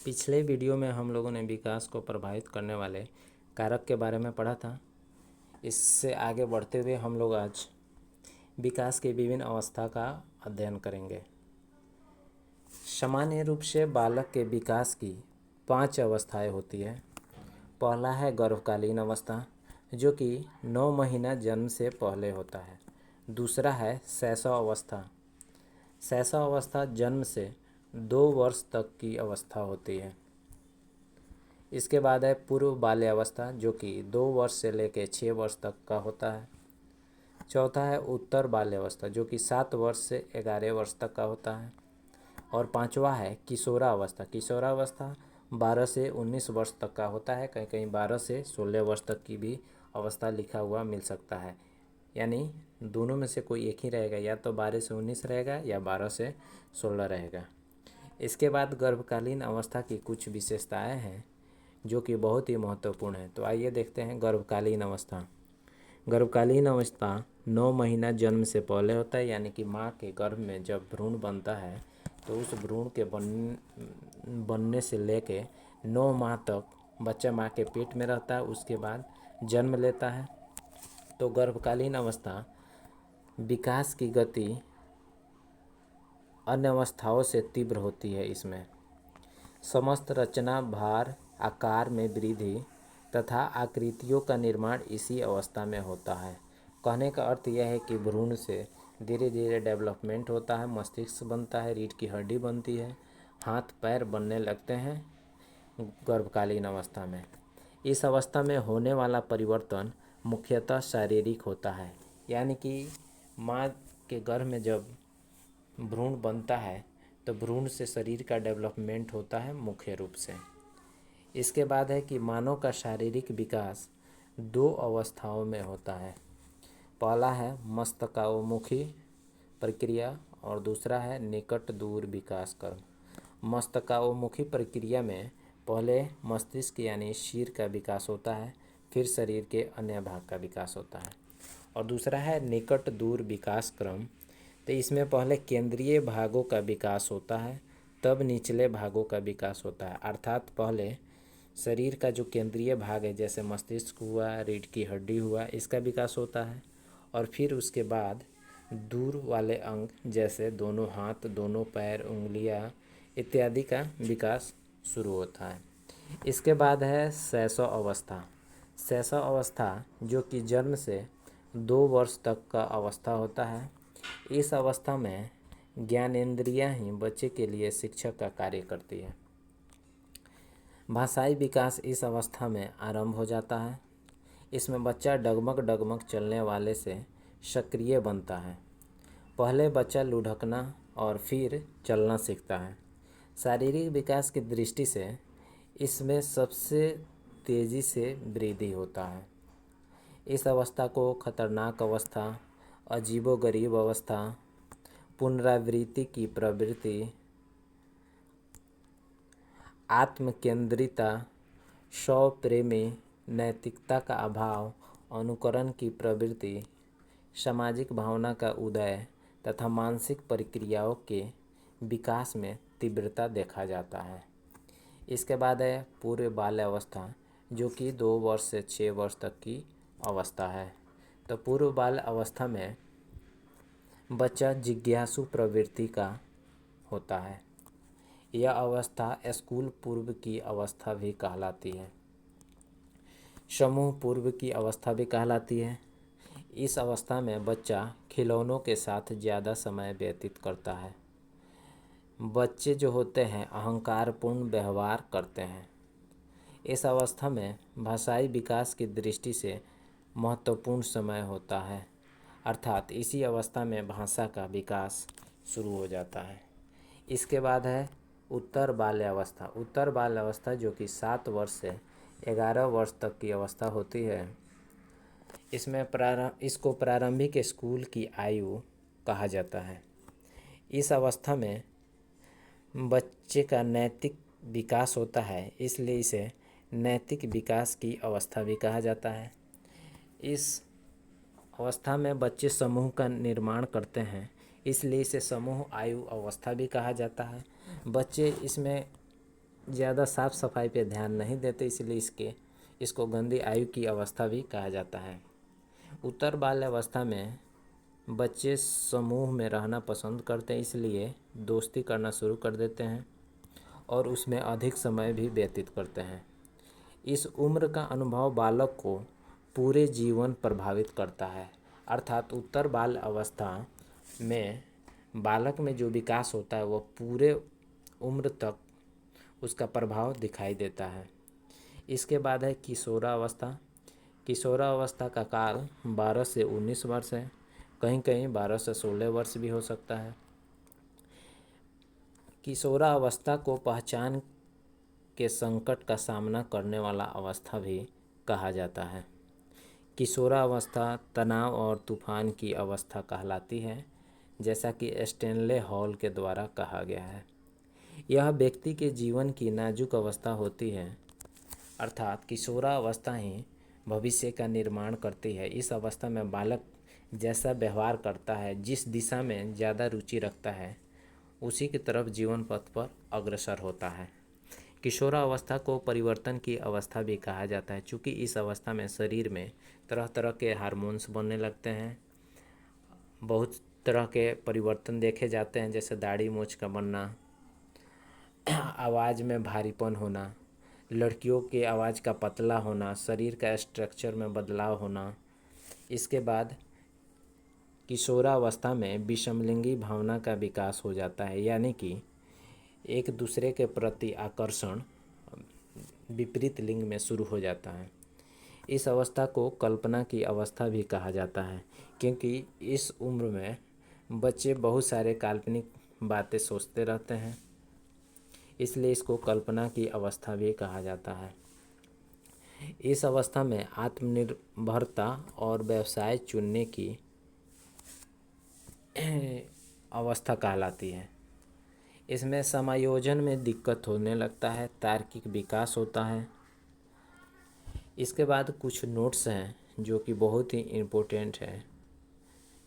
पिछले वीडियो में हम लोगों ने विकास को प्रभावित करने वाले कारक के बारे में पढ़ा था। इससे आगे बढ़ते हुए हम लोग आज विकास की विभिन्न अवस्था का अध्ययन करेंगे। सामान्य रूप से बालक के विकास की 5 अवस्थाएं होती है। पहला है गर्भकालीन अवस्था, जो कि 9 महीना जन्म से पहले होता है। दूसरा है शैशव अवस्था। शैशव अवस्था जन्म से 2 वर्ष तक की अवस्था होती है। इसके बाद है पूर्व बाल्य अवस्था, जो कि 2 वर्ष से लेकर 6 वर्ष तक का होता है। चौथा है उत्तर बाल्य अवस्था, जो कि 7 वर्ष से 11 वर्ष तक का होता है। और पांचवा है किशोरावस्था। किशोरावस्था 12 से 19 वर्ष तक का होता है। कहीं कहीं 12 से 16 वर्ष तक की भी अवस्था लिखा हुआ मिल सकता है। यानी दोनों में से कोई एक ही रहेगा, या तो 12 से 19 रहेगा या 12 से 16 रहेगा। इसके बाद गर्भकालीन अवस्था की कुछ विशेषताएं हैं जो कि बहुत ही महत्वपूर्ण है। तो आइए देखते हैं गर्भकालीन अवस्था। गर्भकालीन अवस्था 9 महीना जन्म से पहले होता है, यानी कि माँ के गर्भ में जब भ्रूण बनता है तो उस भ्रूण के बनने से लेके 9 माह तक बच्चा माँ के पेट में रहता है। उसके बाद जन्म लेता है। तो गर्भकालीन अवस्था विकास की गति अन्य अवस्थाओं से तीव्र होती है। इसमें समस्त रचना, भार, आकार में वृद्धि तथा आकृतियों का निर्माण इसी अवस्था में होता है। कहने का अर्थ यह है कि भ्रूण से धीरे धीरे डेवलपमेंट होता है, मस्तिष्क बनता है, रीढ़ की हड्डी बनती है, हाथ पैर बनने लगते हैं गर्भकालीन अवस्था में। इस अवस्था में होने वाला परिवर्तन मुख्यतः शारीरिक होता है, यानी कि माँ के गर्भ में जब भ्रूण बनता है तो भ्रूण से शरीर का डेवलपमेंट होता है मुख्य रूप से। इसके बाद है कि मानव का शारीरिक विकास 2 अवस्थाओं में होता है। पहला है मस्तकाओमुखी प्रक्रिया और दूसरा है निकट दूर विकास कर्म। मस्तकाओमुखी प्रक्रिया में पहले मस्तिष्क यानी सिर का विकास होता है, फिर शरीर के अन्य भाग का विकास होता है। और दूसरा है निकट दूर विकास क्रम। तो इसमें पहले केंद्रीय भागों का विकास होता है, तब निचले भागों का विकास होता है। अर्थात पहले शरीर का जो केंद्रीय भाग है, जैसे मस्तिष्क हुआ, रीढ़ की हड्डी हुआ, इसका विकास होता है। और फिर उसके बाद दूर वाले अंग जैसे दोनों हाथ, दोनों पैर, उंगलियां इत्यादि का विकास शुरू होता है। इसके बाद है शैशव अवस्था। शैशव अवस्था जो कि जन्म से 2 वर्ष तक का अवस्था होता है। इस अवस्था में ज्ञानेंद्रियां ही बच्चे के लिए शिक्षक का कार्य करती है। भाषाई विकास इस अवस्था में आरंभ हो जाता है। इसमें बच्चा डगमग डगमग चलने वाले से सक्रिय बनता है। पहले बच्चा लुढ़कना और फिर चलना सीखता है। शारीरिक विकास की दृष्टि से इसमें सबसे तेज़ी से वृद्धि होता है। इस अवस्था को खतरनाक अवस्था, अजीबोगरीब अवस्था, पुनरावृत्ति की प्रवृत्ति, आत्मकेंद्रिता, स्वप्रेमी, नैतिकता का अभाव, अनुकरण की प्रवृत्ति, सामाजिक भावना का उदय तथा मानसिक प्रक्रियाओं के विकास में तीव्रता देखा जाता है। इसके बाद है पूर्व बाल्य अवस्था, जो कि 2 वर्ष से 6 वर्ष तक की अवस्था है। तो पूर्व बाल्य अवस्था में बच्चा जिज्ञासु प्रवृत्ति का होता है। यह अवस्था स्कूल पूर्व की अवस्था भी कहलाती है, समूह पूर्व की अवस्था भी कहलाती है। इस अवस्था में बच्चा खिलौनों के साथ ज़्यादा समय व्यतीत करता है। बच्चे जो होते हैं अहंकारपूर्ण व्यवहार करते हैं। इस अवस्था में भाषाई विकास की दृष्टि से महत्वपूर्ण समय होता है, अर्थात इसी अवस्था में भाषा का विकास शुरू हो जाता है। इसके बाद है उत्तर बाल्य अवस्था। उत्तर बाल्य अवस्था जो कि 7 वर्ष से 11 वर्ष तक की अवस्था होती है। इसमें इसको प्रारंभिक स्कूल की आयु कहा जाता है। इस अवस्था में बच्चे का नैतिक विकास होता है, इसलिए इसे नैतिक विकास की अवस्था भी कहा जाता है। इस अवस्था में बच्चे समूह का निर्माण करते हैं, इसलिए इसे समूह आयु अवस्था भी कहा जाता है। बच्चे इसमें ज़्यादा साफ सफाई पे ध्यान नहीं देते, इसलिए इसको गंदी आयु की अवस्था भी कहा जाता है। उत्तर बाल्यावस्था में बच्चे समूह में रहना पसंद करते हैं, इसलिए दोस्ती करना शुरू कर देते हैं और उसमें अधिक समय भी व्यतीत करते हैं। इस उम्र का अनुभव बालक को पूरे जीवन प्रभावित करता है, अर्थात उत्तर बाल अवस्था में बालक में जो विकास होता है वह पूरे उम्र तक उसका प्रभाव दिखाई देता है। इसके बाद है किशोरावस्था। किशोरावस्था का काल 12 से 19 वर्ष है, कहीं कहीं 12 से 16 वर्ष भी हो सकता है। किशोरावस्था को पहचान के संकट का सामना करने वाला अवस्था भी कहा जाता है। किशोरावस्था तनाव और तूफान की अवस्था कहलाती है, जैसा कि स्टैनले हॉल के द्वारा कहा गया है। यह व्यक्ति के जीवन की नाजुक अवस्था होती है, अर्थात किशोरावस्था ही भविष्य का निर्माण करती है। इस अवस्था में बालक जैसा व्यवहार करता है, जिस दिशा में ज़्यादा रुचि रखता है, उसी की तरफ जीवन पथ पर अग्रसर होता है। किशोरावस्था को परिवर्तन की अवस्था भी कहा जाता है, क्योंकि इस अवस्था में शरीर में तरह तरह के हार्मोन्स बनने लगते हैं। बहुत तरह के परिवर्तन देखे जाते हैं, जैसे दाढ़ी मूंछ का बनना, आवाज़ में भारीपन होना, लड़कियों के आवाज़ का पतला होना, शरीर का स्ट्रक्चर में बदलाव होना। इसके बाद किशोरावस्था में विषमलिंगी भावना का विकास हो जाता है, यानी कि एक दूसरे के प्रति आकर्षण विपरीत लिंग में शुरू हो जाता है। इस अवस्था को कल्पना की अवस्था भी कहा जाता है, क्योंकि इस उम्र में बच्चे बहुत सारे काल्पनिक बातें सोचते रहते हैं, इसलिए इसको कल्पना की अवस्था भी कहा जाता है। इस अवस्था में आत्मनिर्भरता और व्यवसाय चुनने की अवस्था कहलाती है। इसमें समायोजन में दिक्कत होने लगता है, तार्किक विकास होता है। इसके बाद कुछ नोट्स हैं जो कि बहुत ही इम्पोर्टेंट है,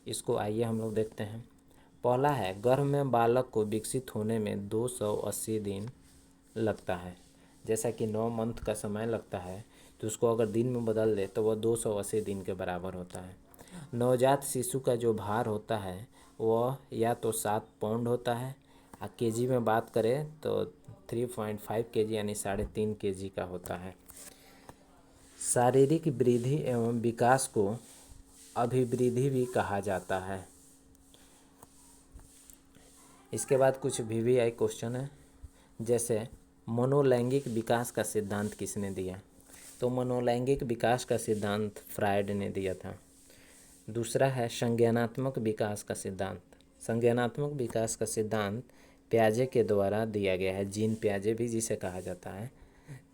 इसको आइए हम लोग देखते हैं। पहला है, गर्भ में बालक को विकसित होने में 280 दिन लगता है। जैसा कि 9 मंथ का समय लगता है, तो उसको अगर दिन में बदल दे तो वह 280 दिन के बराबर होता है। नवजात शिशु का जो भार होता है वह या तो 7 पाउंड होता है, और केजी में बात करें तो 3.5 केजी यानी 3.5 केजी का होता है। शारीरिक वृद्धि एवं विकास को अभिवृद्धि भी कहा जाता है। इसके बाद कुछ VVI क्वेश्चन है, जैसे मनोलैंगिक विकास का सिद्धांत किसने दिया? तो मनोलैंगिक विकास का सिद्धांत फ्रायड ने दिया था। दूसरा है संज्ञानात्मक विकास का सिद्धांत। संज्ञानात्मक विकास का सिद्धांत प्याजे के द्वारा दिया गया है, जीन प्याजे भी जिसे कहा जाता है।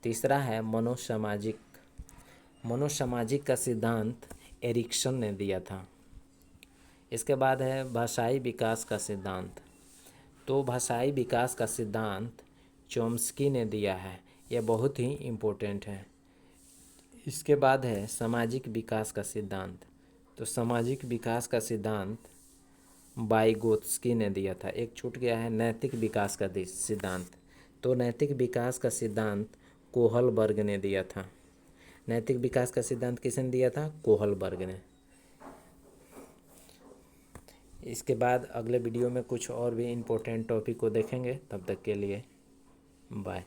तीसरा है मनोसामाजिक। मनोसामाजिक का सिद्धांत एरिक्सन ने दिया था। इसके बाद है भाषाई विकास का सिद्धांत। तो भाषाई विकास का सिद्धांत चॉम्स्की ने दिया है, यह बहुत ही इम्पोर्टेंट है। इसके बाद है सामाजिक विकास का सिद्धांत। तो सामाजिक विकास का सिद्धांत वाइगोत्स्की ने दिया था। एक छूट गया है नैतिक विकास का सिद्धांत। तो नैतिक विकास का सिद्धांत कोहलबर्ग ने दिया था। नैतिक विकास का सिद्धांत किसने दिया था? कोहलबर्ग ने। इसके बाद अगले वीडियो में कुछ और भी इम्पोर्टेंट टॉपिक को देखेंगे, तब तक के लिए बाय।